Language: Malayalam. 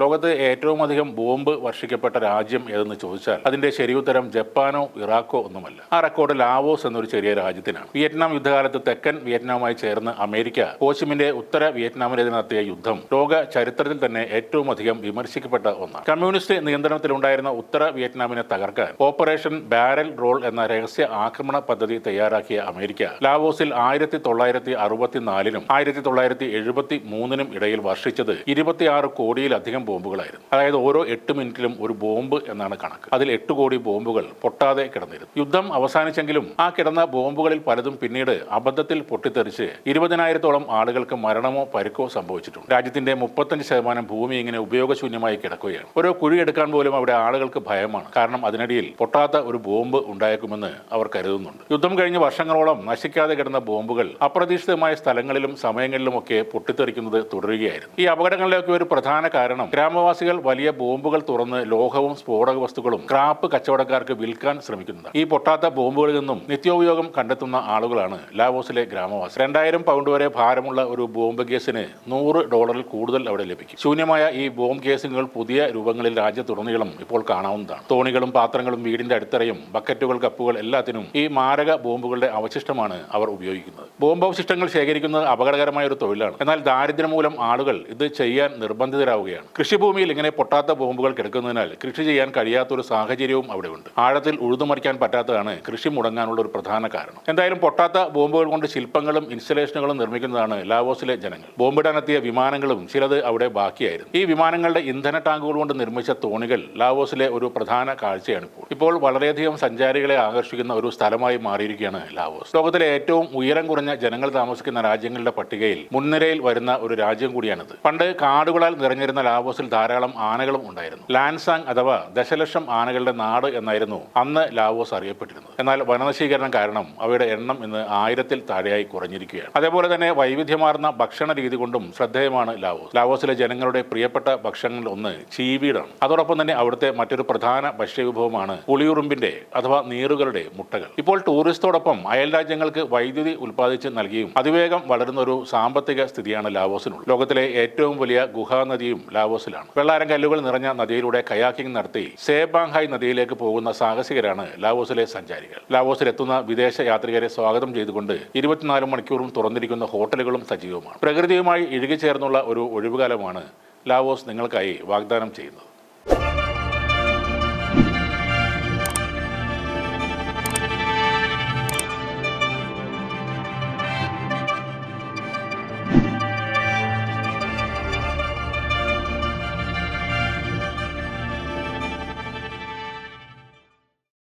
ലോകത്ത് ഏറ്റവും അധികം ബോംബ് വർഷിക്കപ്പെട്ട രാജ്യം ഏതെന്ന് ചോദിച്ചാൽ അതിന്റെ ശരിയുത്തരം ജപ്പാനോ ഇറാഖോ ഒന്നുമല്ല. ആ റെക്കോർഡ് ലാവോസ് എന്നൊരു ചെറിയ രാജ്യത്തിനാണ്. വിയറ്റ്നാം യുദ്ധകാലത്ത് തെക്കൻ വിയറ്റ്നാമുമായി ചേർന്ന് അമേരിക്ക ഹോച്ചിമിന്റെ ഉത്തര വിയറ്റ്നാമിനെതിരെ നടത്തിയ യുദ്ധം ലോക ചരിത്രത്തിൽ തന്നെ ഏറ്റവും അധികം വിമർശിക്കപ്പെട്ട ഒന്നാണ്. കമ്മ്യൂണിസ്റ്റ് നിയന്ത്രണത്തിലുണ്ടായിരുന്ന ഉത്തര വിയറ്റ്നാമിനെ തകർക്കാൻ ഓപ്പറേഷൻ ബാരൽ റോൾ എന്ന രഹസ്യ ആക്രമണ പദ്ധതി തയ്യാറാക്കിയ അമേരിക്ക ലാവോസിൽ 1964-ലും 1973-നും ഇടയിൽ വർഷിച്ചത് 26 കോടിയിലധികം ബോംബുകളായിരുന്നു. അതായത് ഓരോ 8 മിനിറ്റിലും ഒരു ബോംബ് എന്നാണ് കണക്ക്. അതിൽ 8 കോടി ബോംബുകൾ പൊട്ടാതെ കിടന്നിരുന്നു. യുദ്ധം അവസാനിച്ചെങ്കിലും ആ കിടന്ന ബോംബുകളിൽ പലതും പിന്നീട് അബദ്ധത്തിൽ പൊട്ടിത്തെറിച്ച് 20,000-ഓളം ആളുകൾക്ക് മരണമോ പരിക്കോ സംഭവിച്ചിട്ടുണ്ട്. രാജ്യത്തിന്റെ 35% ഭൂമി ഇങ്ങനെ ഉപയോഗശൂന്യമായി കിടക്കുകയാണ്. ഓരോ കുഴി എടുക്കാൻ പോലും അവിടെ ആളുകൾക്ക് ഭയമാണ്. കാരണം അതിനിടയിൽ പൊട്ടാത്ത ഒരു ബോംബ് ഉണ്ടായേക്കുമെന്ന് അവർ കരുതുന്നുണ്ട്. യുദ്ധം കഴിഞ്ഞ് വർഷങ്ങളോളം നശിക്കാതെ കിടന്ന ബോംബുകൾ അപ്രതീക്ഷിതമായ സ്ഥലങ്ങളിലും സമയങ്ങളിലുമൊക്കെ പൊട്ടിത്തെറിക്കുന്നത് തുടരുകയായിരുന്നു. ഈ അപകടങ്ങളിലേക്ക് ഒരു പ്രധാന കാരണം ഗ്രാമവാസികൾ വലിയ ബോംബുകൾ തുറന്ന് ലോഹവും സ്ഫോടക വസ്തുക്കളും സ്ക്രാപ്പ് കച്ചവടക്കാർക്ക് വിൽക്കാൻ ശ്രമിക്കുന്നതാണ്. ഈ പൊട്ടാത്ത ബോംബുകളിൽ നിന്നും നിത്യോപയോഗം കണ്ടെത്തുന്ന ആളുകളാണ് ലാവോസിലെ ഗ്രാമവാസി. 2000 പൗണ്ട് വരെ ഭാരമുള്ള ഒരു ബോംബ് കേസിന് $100 കൂടുതൽ അവിടെ ലഭിക്കും. ശൂന്യമായ ഈ ബോംബ് കേസുകൾ പുതിയ രൂപങ്ങളിൽ രാജ്യത്തുടനീളം ഇപ്പോൾ കാണാവുന്നതാണ്. തോണികളും പാത്രങ്ങളും വീടിന്റെ അടിത്തറയും ബക്കറ്റുകൾ കപ്പുകൾ എല്ലാത്തിനും ഈ മാരക ബോംബുകളുടെ അവശിഷ്ടമാണ് അവർ ഉപയോഗിക്കുന്നത്. ബോംബ് അവശിഷ്ടങ്ങൾ ശേഖരിക്കുന്നത് അപകടകരമായ ഒരു തൊഴിലാണ്. എന്നാൽ ദാരിദ്ര്യം മൂലം ആളുകൾ ഇത് ചെയ്യാൻ നിർബന്ധിതരാവുകയാണ്. കൃഷിഭൂമിയിൽ ഇങ്ങനെ പൊട്ടാത്ത ബോംബുകൾ കിടക്കുന്നതിനാൽ കൃഷി ചെയ്യാൻ കഴിയാത്തൊരു സാഹചര്യവും അവിടെ ഉണ്ട്. ആഴത്തിൽ ഉഴുതുമറിക്കാൻ പറ്റാത്തതാണ് കൃഷി മുടങ്ങാനുള്ള ഒരു പ്രധാന കാരണം. എന്തായാലും പൊട്ടാത്ത ബോംബുകൾ കൊണ്ട് ശില്പങ്ങളും ഇൻസ്റ്റലേഷനുകളും നിർമ്മിക്കുന്നതാണ് ലാവോസിലെ ജനങ്ങൾ. ബോംബിടാനെത്തിയ വിമാനങ്ങളും ചിലത് അവിടെ ബാക്കിയായിരുന്നു. ഈ വിമാനങ്ങളുടെ ഇന്ധന ടാങ്കുകൾ കൊണ്ട് നിർമ്മിച്ച തോണികൾ ലാവോസിലെ ഒരു പ്രധാന കാഴ്ചയാണ്. ഇപ്പോൾ വളരെയധികം സഞ്ചാരികളെ ആകർഷിക്കുന്ന ഒരു സ്ഥലമായി മാറിയിരിക്കുകയാണ് ലാവോസ്. ലോകത്തിലെ ഏറ്റവും ഉയരം കുറഞ്ഞ ജനങ്ങൾ താമസിക്കുന്ന രാജ്യങ്ങളുടെ പട്ടികയിൽ മുൻനിരയിൽ വരുന്ന ഒരു രാജ്യം കൂടിയാണിത്. പണ്ട് കാടുകളാൽ നിറഞ്ഞിരുന്ന ലാവോസിൽ ധാരാളം ആനകളും ഉണ്ടായിരുന്നു. ലാൻസാങ് അഥവാ ദശലക്ഷം ആനകളുടെ നാട് എന്നായിരുന്നു അന്ന് ലാവോസ് അറിയപ്പെട്ടിരുന്നത്. എന്നാൽ വനനശീകരണം കാരണം അവയുടെ എണ്ണം ഇന്ന് 1000-ൽ താഴെയായി കുറഞ്ഞിരിക്കുകയാണ്. അതേപോലെ തന്നെ വൈവിധ്യമാർന്ന ഭക്ഷണ രീതി കൊണ്ടും ശ്രദ്ധേയമാണ് ലാവോസ്. ലാവോസിലെ ജനങ്ങളുടെ പ്രിയപ്പെട്ട ഭക്ഷണങ്ങളിൽ ഒന്ന് ചീവീടാണ്. അതോടൊപ്പം തന്നെ അവിടുത്തെ മറ്റൊരു പ്രധാന ഭക്ഷ്യവിഭവമാണ് പുളിയുറുമ്പിന്റെ അഥവാ നീറുകളുടെ മുട്ടകൾ. ഇപ്പോൾ ടൂറിസ്റ്റോടൊപ്പം അയൽ രാജ്യങ്ങൾക്ക് വൈദ്യുതി ഉൽപ്പാദിച്ച് നൽകിയും അതിവേഗം വളരുന്ന ഒരു സാമ്പത്തിക സ്ഥിതിയാണ് ലാവോസിനുള്ളത്. ലോകത്തിലെ ഏറ്റവും വലിയ ഗുഹാനദിയും ലാവോസിലാണ്. വെള്ളാരം കല്ലുകൾ നിറഞ്ഞ നദിയിലൂടെ കയാക്കിംഗ് നടത്തി സേബാങ്ഹായ് നദിയിലേക്ക് പോകുന്ന സാഹസികരാണ് ലാവോസിലെ സഞ്ചാരികൾ. ലാവോസിലെത്തുന്ന വിദേശ യാത്രികരെ സ്വാഗതം ചെയ്തുകൊണ്ട് 24 മണിക്കൂറും തുറന്നിരിക്കുന്ന ഹോട്ടലുകളും സജീവമാണ്. പ്രകൃതിയുമായി ഇഴുകിച്ചേർന്നുള്ള ഒരു ഒഴിവുകാലമാണ് ലാവോസ് നിങ്ങൾക്കായി വാഗ്ദാനം ചെയ്യുന്നത്.